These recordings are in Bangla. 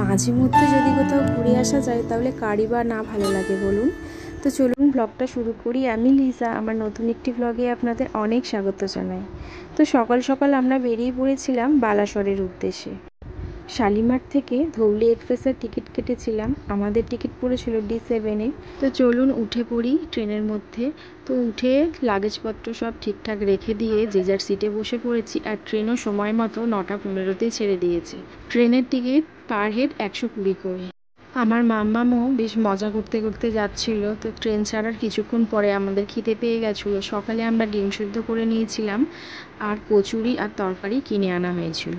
মাঝে মধ্যে যদি কোথাও ঘুরে আসা যায় তাহলে কারই বা না ভালো লাগে বলুন। তো চলুন ব্লগটা শুরু করি। আমি লিজা, আমার নতুন একটি ব্লগে আপনাদের অনেক স্বাগত জানাই। তো সকাল সকাল আমরা বেরিয়ে পড়েছিলাম বালাসরের উদ্দেশ্যে। শালিমার থেকে ধৌলি এক্সপ্রেসের টিকিট কেটেছিলাম। আমাদের টিকিট পড়েছিল D7-এ। তো চলুন উঠে পড়ি ট্রেনের মধ্যে। তো উঠে লাগেজপত্র সব ঠিকঠাক রেখে দিয়ে যে যার সিটে বসে পড়েছি। আর ট্রেনও সময় মতো 9:15-তেই ছেড়ে দিয়েছে। ট্রেনের টিকিট পার হেড 120 করে। আমার মাম্মামও বেশ মজা করতে করতে যাচ্ছিল। তো ট্রেন ছাড়ার কিছুক্ষণ পরে আমাদের খিদে পেয়ে গেছিলো। সকালে আমরা ডিম সিদ্ধ করে নিয়েছিলাম আর কচুরি আর তরকারি কিনে আনা হয়েছিল।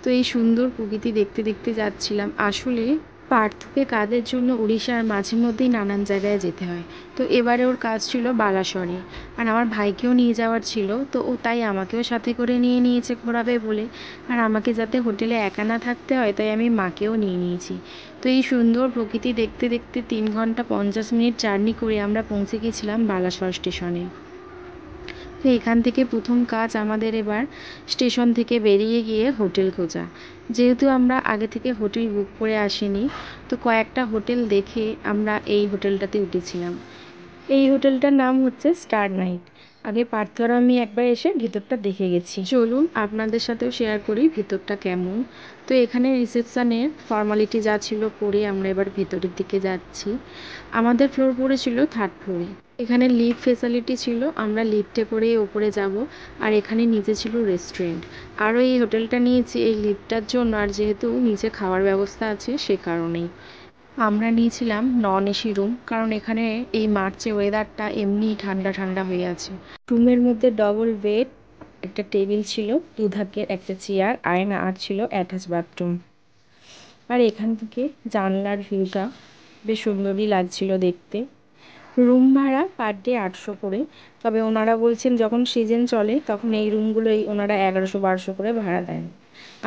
তো এই সুন্দর প্রকৃতি দেখতে দেখতে যাচ্ছিলাম। আসলে পার্থকে কাজের জন্য উড়িষ্যার মাঝে মধ্যেই নানান জায়গায় যেতে হয়। তো এবারে ওর কাজ ছিল বালাসরে, আর আমার ভাইকেও নিয়ে যাওয়ার ছিল। তো ও তাই আমাকেও সাথে করে নিয়ে নিয়েছে ঘোরাবে বলে। আর আমাকে যাতে হোটেলে একা না থাকতে হয় তাই আমি মাকেও নিয়ে নিয়েছি। তো এই সুন্দর প্রকৃতি দেখতে দেখতে 3 ঘন্টা 50 মিনিট জার্নি করে আমরা পৌঁছে গেছিলাম বালাসর স্টেশনে। তো এখান থেকে প্রথম কাজ আমাদের এবার স্টেশন থেকে বেরিয়ে গিয়ে হোটেল খোঁজা। যেহেতু আমরা আগে থেকে হোটেল বুক করে আসিনি, তো কয়েকটা হোটেল দেখে আমরা এই হোটেলটাতে উঠেছিলাম। এই হোটেলটার নাম হচ্ছে স্টার নাইট। আগে পার্থ আর আমি একবার এসে ভেতরটা দেখে গেছি। চলুন আপনাদের সাথেও শেয়ার করি ভেতরটা কেমন। তো এখানে রিসেপশনের ফর্মালিটি যা ছিল করে আমরা এবার ভেতরের দিকে যাচ্ছি। আমাদের ফ্লোর পড়েছিল 3rd ফ্লোরে। এখানে লিফট ফেসিলিটি ছিল, আমরা লিফটে করে ওপরে যাব। আর এখানে নিচে ছিল রেস্টুরেন্ট। আরও এই হোটেলটা নিয়েছি এই লিফটটার জন্য, আর যেহেতু নিচে খাওয়ার ব্যবস্থা আছে সে কারণেই। আমরা নিয়েছিলাম নন এসি রুম, কারণ এখানে এই মার্চে ওয়েদারটা এমনি ঠান্ডা ঠান্ডা হয়ে আছে। রুমের মধ্যে ডবল বেড, একটা টেবিল ছিল, দুধাকের একটা চেয়ার, আয়না, আর ছিল অ্যাটাচ বাথরুম। আর এখান থেকে জানলার ভিউটা বেশ সুন্দরই লাগছিল দেখতে। রুম ভাড়া পার ডে 800 করে। তবে ওনারা বলছেন যখন সিজন চলে তখন এই রুমগুলোই ওনারা 1100-1200 করে ভাড়া দেন।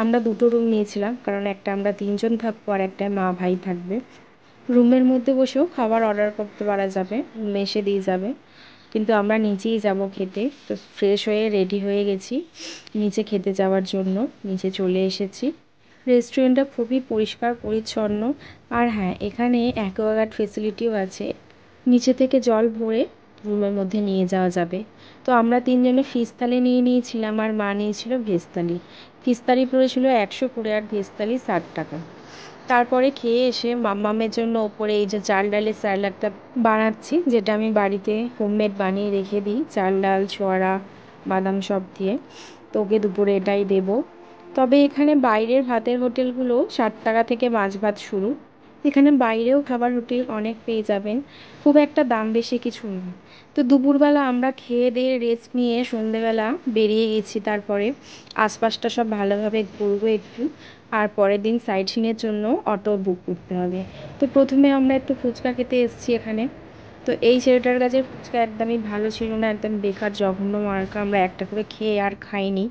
আমরা 2টো রুম নিয়েছিলাম, কারণ একটা আমরা 3 জন থাকবো আর একটা মা ভাই থাকবে। রুমের মধ্যে বসেও খাবার অর্ডার করতে পারা যাবে, মেসে দিয়ে যাবে, কিন্তু আমরা নিচেই যাব খেতে। তো ফ্রেশ হয়ে রেডি হয়ে গেছি নিচে খেতে যাওয়ার জন্য। নিচে চলে এসেছি। রেস্টুরেন্টটা খুবই পরিষ্কার পরিচ্ছন্ন। আর হ্যাঁ, এখানে অ্যাকোয়াগার্ড ফেসিলিটিও আছে, নিচে থেকে জল ভরে রুমের মধ্যে নিয়ে যাওয়া যাবে। তো আমরা 3 জনে ফিশ থালি নিয়ে নিয়েছিলাম আর মা নিয়েছিল ভেজ থালি। ফিশ থালি পড়েছিল 100 করে আর ভেজ থালি 60 টাকা। তারপরে খেয়ে এসে মাম্মামের জন্য ওপরে এই যে চাল ডালের স্যালাডটা বানাচ্ছি, যেটা আমি বাড়িতে হোমমেড বানিয়ে রেখে দিই, চাল ডাল ছোয়ারা বাদাম সব দিয়ে। তো ওকে দুপুরে এটাই দেবো। তবে এখানে বাইরের ভাতের হোটেলগুলো 60 টাকা থেকে মাছ ভাত শুরু। এখানে বাইরেও খাবার হোটেল অনেক পেয়ে যাবেন, খুব একটা দাম বেশি কিছু নেই। তো দুপুরবেলা আমরা খেয়ে দিয়ে রেস্ট নিয়ে সন্ধেবেলা বেরিয়ে গেছি। তারপরে আশপাশটা সব ভালোভাবে ঘুরবো একটু, আর পরের দিন সাইট সিনের জন্য অটো বুক করতে হবে। তো প্রথমে আমরা একটু ফুচকা খেতে এসেছি এখানে। তো এই ছেলেটার কাছে ফুচকা একদমই ভালো ছিল না, একদম বেকার জঘন্য মার্কা। আমরা একটা করে খেয়ে আর খাইনি।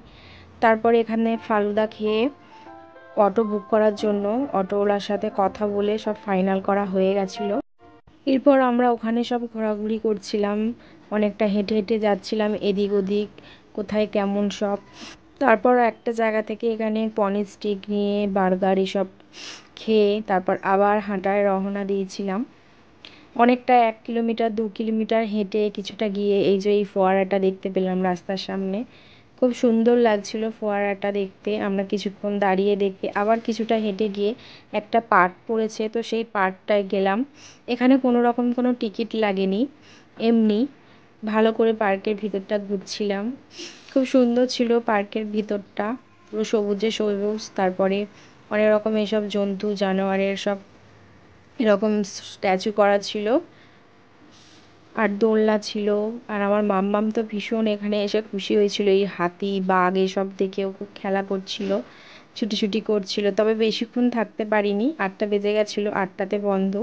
তারপরে এখানে ফালুদা খেয়ে অটো বুক করার জন্য অটোওয়ালার সাথে কথা বলে সব ফাইনাল করা হয়ে গেছিলো। এরপর আমরা ওখানে সব ঘোরাঘুরি করছিলাম, অনেকটা হেঁটে হেঁটে যাচ্ছিলাম এদিক ওদিক, কোথায় কেমন সব। তারপর একটা জায়গা থেকে এখানে পনির স্টিক নিয়ে বার্গার এসব খেয়ে তারপর আবার হাঁটায় রওনা দিয়েছিলাম। অনেকটা 1 কিলোমিটার 2 কিলোমিটার হেঁটে কিছুটা গিয়ে এই যে এই ফোয়ারাটা দেখতে পেলাম রাস্তার সামনে। খুব সুন্দর লাগছিল ফোয়ারাটা দেখতে। আমরা কিছুক্ষণ দাঁড়িয়ে দেখে আবার কিছুটা হেঁটে গিয়ে একটা পার্ক পড়েছে, তো সেই পার্কটায় গেলাম। এখানে কোনো রকম কোনো টিকিট লাগেনি, এমনি ভালো করে পার্কের ভিতরটা ঘুরছিলাম। খুব সুন্দর ছিল পার্কের ভিতরটা, পুরো সবুজে সবুজ। তারপরে অনেক রকম এসব জন্তু জানোয়ারের সব এরকম স্ট্যাচু করা ছিল, আর দোলনা ছিল। আর আমার মাম্মাম তো ভীষণ এখানে এসে খুশি হয়েছিল, এই হাতি বাঘ এসব দেখেও খুব খেলা করছিল, ছুটিছুটি করছিল। তবে বেশিক্ষণ থাকতে পারিনি, 8টা বেজে গেছিলো, 8টাতে বন্ধ।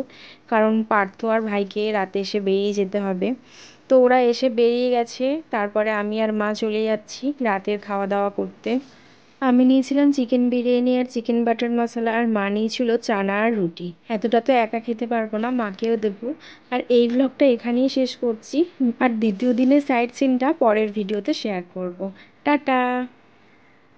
কারণ পার্থ আর ভাইকে রাতে এসে বেরিয়ে যেতে হবে। তো ওরা এসে বেরিয়ে গেছে, তারপরে আমি আর মা চলে যাচ্ছি রাতের খাওয়া দাওয়া করতে। আমি নিয়েছিলাম চিকেন বিরিয়ানি আর চিকেন বাটার মশলা, আর মা নিয়েছিল চানা আর রুটি। এতটা তো একা খেতে পারবো না, মাকেও দেবো। আর এই ব্লগটা এখানেই শেষ করছি, আর দ্বিতীয় দিনের সাইট সিনটা পরের ভিডিওতে শেয়ার করব। টাটা।